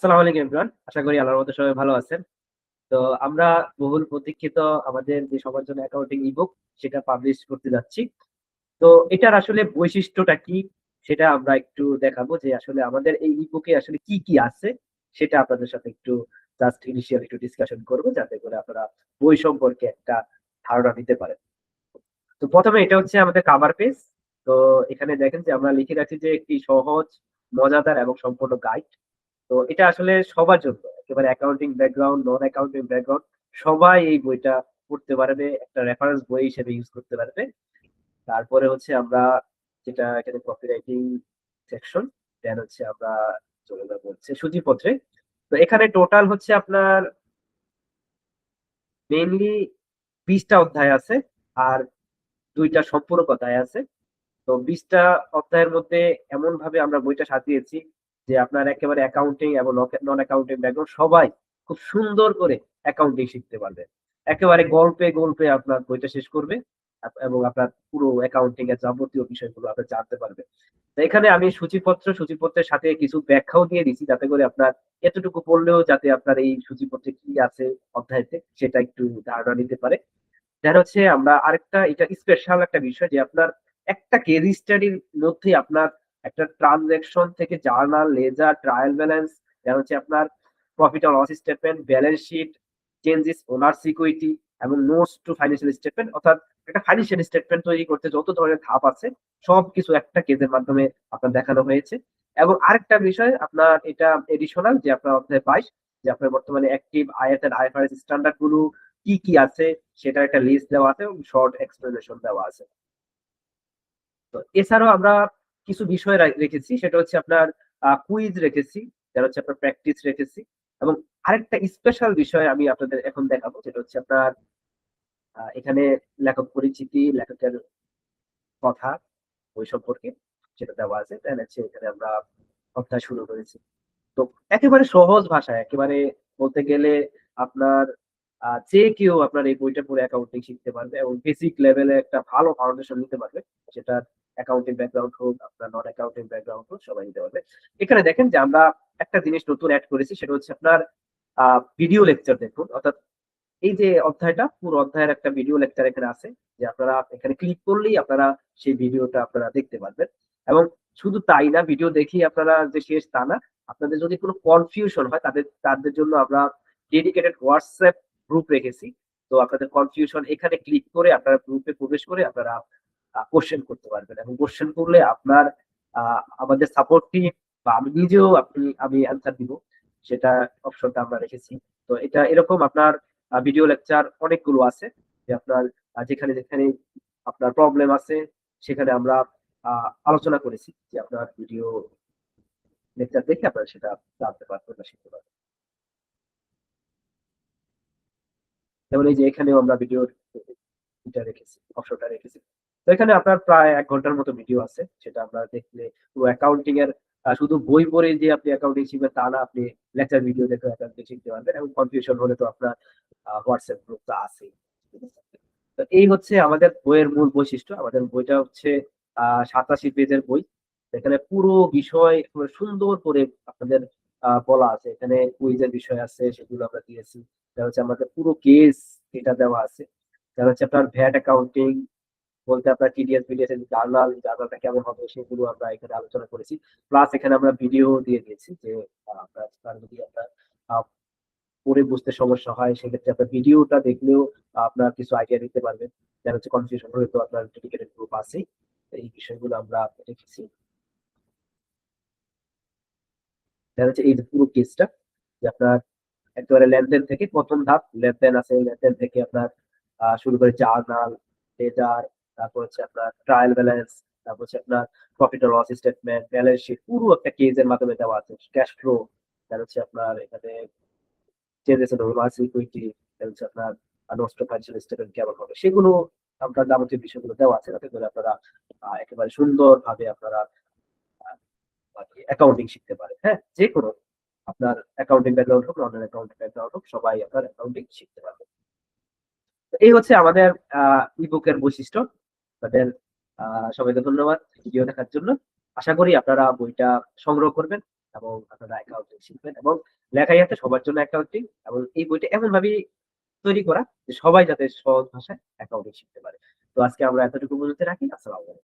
আসসালামু আলাইকুম এভরিওয়ান। আশা করি আল্লাহর রহমতে সবাই ভালো আছেন। তো আমরা বহুল প্রতীক্ষিত আমাদের যে সবার জন্য অ্যাকাউন্টিং ইবুক সেটা পাবলিশ করতে যাচ্ছি। তো এটার আসলে বৈশিষ্ট্যটা কি সেটা আমরা একটু দেখাবো যে আসলে আমাদের এই ইবুকে আসলে কি, কি আছে সেটা আপনাদের সাথে একটু জাস্ট ইনিশিয়াল একটু ডিসকাশন করব যাতে করে আপনারা বই সম্পর্কে একটা ধারণা নিতে পারেন। তো ১ম এ এটা হচ্ছে আমাদের কভার পেজ। তো এখানে দেখেন যে আমরা লিখে রাখছি যে একটি সহজ, মজাদার এবং সম্পূর্ণ গাইড। তো এটা আসলে সবার জন্য একেবারে অ্যাকাউন্টিং ব্যাকগ্রাউন্ড, নন অ্যাকাউন্টিং ব্যাকগ্রাউন্ড সবাই এই বইটা পড়তে পারবে। একটা রেফারেন্স বই হিসেবে ইউজ করতে পারবে। তারপরে হচ্ছে আমরা যেটা এখানে কপিরাইটিং সেকশন, দেন হচ্ছে আমরা চলে যাবো হচ্ছে সূচিপত্রে। তো এখানে টোটাল হচ্ছে আপনার মেইনলি ২০ টা অধ্যায় আছে আর ২ টা সম্পূরক অধ্যায় আছে। তো ২০ টা অধ্যায়ের মধ্যে এমনভাবে আমরা বইটা সাজিয়েছি যে আপনার একেবারে অ্যাকাউন্টিং এবং নন অ্যাকাউন্টিং ব্যাকগ্রাউন্ড সবাই খুব সুন্দর করে অ্যাকাউন্টিং শিখতে পারবে। একেবারে গল্পে, গল্পে আপনার বইটা শেষ করবে এবং আপনার পুরো অ্যাকাউন্টিং এর যাবতীয় বিষয়গুলো আপনি জানতে পারবেন। তো এখানে আমি সূচিপত্রের সাথে কিছু ব্যাখ্যাও দিয়ে দিছি যাতে করে আপনার এতটুকু পড়লেও যাতে আপনার এই সূচিপত্রে কি আছে অধ্যায়তে সেটা একটু ধারণা নিতে পারে। দেন হচ্ছে আমরা আরেকটা এটা স্পেশাল একটা বিষয় যে আপনার একটা কেস স্টাডির মধ্যে আপনার একটা ট্রানজাকশন থেকে journal, ledger, trial balance, then হচ্ছে আপনার profit or loss statement, balance sheet, changes owners equity এবং নোটস টু ফাইন্যান্সিয়াল স্টেটমেন্ট অর্থাৎ একটা ফাইন্যান্সিয়াল স্টেটমেন্ট তৈরি করতে যত ধরনের ধাপ আছে সবকিছু একটা কেসের মাধ্যমে আপনার দেখানো হয়েছে। এবং আরেকটা বিষয় আপনার এটা এডিশনাল যে আপনার অধ্যায় ২২ যে আপনার বর্তমানে অ্যাক্টিভ আইএস আইএফআরএস স্ট্যান্ডার্ড গুলো কি, কি আছে সেটার একটা লিস্ট দেওয়া আছে এবং শর্ট এক্সপ্লেনেশন দেওয়া আছে। তো এছাড়াও আমরা কিছু বিষয় রেখেছি সেটা হচ্ছে আপনার কুইজ রেখেছি, যেটা হচ্ছে আপনার প্র্যাকটিস রেখেছি এবং আরেকটা স্পেশাল বিষয় আমি আপনাদের এখন দেখাবো যেটা হচ্ছে আপনার এখানে লেখক পরিচিতি, লেখকের কথা বই সম্পর্কে সেটা দেওয়া আছে। দেন হচ্ছে এখানে আমরা অধ্যায় শুরু করেছি। তো একেবারে সহজ ভাষায় একেবারে বলতে গেলে আপনার যে কেউ আপনার এই বইটা পড়ে অ্যাকাউন্টিং শিখতে পারবে এবং বেসিক লেভেলে একটা ভালো ফাউন্ডেশন নিতে পারবে। সেটা অ্যাকাউন্টিং ব্যাকগ্রাউন্ড হোক, আপনার নন অ্যাকাউন্টিং ব্যাকগ্রাউন্ড হোক সবাই নিতে পারবে। এখানে দেখেন যে আমরা একটা জিনিস নতুন এড করেছি সেটা হচ্ছে আপনার ভিডিও লেকচার দেখুন। অর্থাৎ এই যে অধ্যায়টা পুরো অধ্যায়ের একটা ভিডিও লেকচার এখানে আছে যে আপনারা এখানে ক্লিক করলেই আপনারা সেই ভিডিওটা আপনারা দেখতে পারবেন এবং শুধু তাই না ভিডিও দেখেই আপনারা যে শেষ তা না, আপনাদের যদি কোনো কনফিউশন হয় তাদের জন্য আমরা ডেডিকেটেড হোয়াটসঅ্যাপ গ্রুপ রেখেছি। তো আপনাদের কনফিউশন এখানে ক্লিক করে আপনারা গ্রুপে প্রবেশ করে আপনারা কোশ্চেন করতে পারবেন এবং কোশ্চেন করলে আপনার আমাদের সাপোর্ট টিম বা আমি নিজেও আমি অ্যান্সার দিব সেটা অপশনটা আমরা রেখেছি। তো এটা এরকম আপনার ভিডিও লেকচার অনেকগুলো আছে যে আপনার যেখানে যেখানে আপনার প্রবলেম আছে সেখানে আমরা আলোচনা করেছি যে আপনার ভিডিও লেকচার দেখে আপনারা সেটা জানতে পারবেন বা শিখতে পারবেন। যেমন এই যে এখানেও আমরা ভিডিওর এটা রেখেছি, অপশনটা রেখেছি। তো এখানে আপনার প্রায় ১ ঘন্টার মতো ভিডিও আছে। সেটা আপনারা দেখলে পুরো অ্যাকাউন্টিং এর শুধু বই পড়ে যে আপনি অ্যাকাউন্টিং শিখবেন তা না, আপনি লেকচার ভিডিও দেখে অ্যাকাউন্টিং শিখতে পারবেন এবং কনফিউশন হলে তো আপনার WhatsApp গ্রুপ তো আছেই। ঠিক আছে? তো এই হচ্ছে আমাদের বইয়ের মূল বৈশিষ্ট্য। আমাদের বইটা হচ্ছে ৮৭ পেজের বই। এখানে পুরো বিষয় একেবারে সুন্দর করে আপনাদের বলা আছে। এখানে কুইজের বিষয় আছে সেগুলো আমরা দিয়েছি। এটা হচ্ছে আমাদের পুরো কেস এটা দেওয়া আছে। তার হচ্ছে আপনার ভ্যাট অ্যাকাউন্টিং বলতে আপনার টিডিএস, বিডিএস এর জার্নালটা কেমন হবে সেগুলো আমরা এখানে আলোচনা করেছি। প্লাস এখানে আমরা ভিডিও দিয়ে দিয়েছি যে আপনার যদি আপনার আ পড়ে বুঝতে সমস্যা হয় সেক্ষেত্রে আপনার ভিডিওটা দেখলেও আপনার কিছু আইডিয়া দিতে পারবেন। যেন হচ্ছে কনফিউশন হলে তো আপনার ডেডিকেটেড গ্রুপ আছেই। তো এই বিষয়গুলো আমরা রেখেছি। দেখা যাচ্ছে এই যে পুরো কেসটা যে আপনার একেবারে লেনদেন থেকে ১ম ধাপ লেনদেন আছে। লেনদেন থেকে আপনার শুরু করে জার্নাল, লেজার, তারপর হচ্ছে আপনার ট্রায়াল ব্যালেন্স, তারপর হচ্ছে আপনার profit or loss statement, balance sheet পুরো একটা কেসের মাধ্যমে দেওয়া আছে। ক্যাশ ফ্লো, তার হচ্ছে আপনার এখানে চেঞ্জেস ইন ওনার্স ইকুইটি, তার হচ্ছে আপনার নোটস টু ফাইন্যান্সিয়াল স্টেটমেন্ট কেমন হবে সেগুলো আপনার যাবতীয় বিষয়গুলো দেওয়া আছে যাতে করে আপনারা একেবারে সুন্দরভাবে আপনারা অ্যাকাউন্টিং শিখতে পারেন। হ্যাঁ? যেকোনো আপনার অ্যাকাউন্টিং ব্যাকগ্রাউন্ড হোক, নন অ্যাকাউন্টিং ব্যাকগ্রাউন্ড হোক সবাই আপনার অ্যাকাউন্টিং শিখতে পারবে। তো এই হচ্ছে আমাদের ই-বুকের বৈশিষ্ট্য। আপনাদের সবাইকে ধন্যবাদ ভিডিও দেখার জন্য। আশা করি আপনারা বইটা সংগ্রহ করবেন। এবং আপনারা অ্যাকাউন্টিং শিখবেন এবং লেখাই হাতে সবার জন্য অ্যাকাউন্টিং এবং এই বইটা এমনভাবেই তৈরি করা যে সবাই যাতে সহজ ভাষায় অ্যাকাউন্টিং শিখতে পারে। তো আজকে আমরা এতটুকু পর্যন্ত রাখি। আসসালামু আলাইকুম।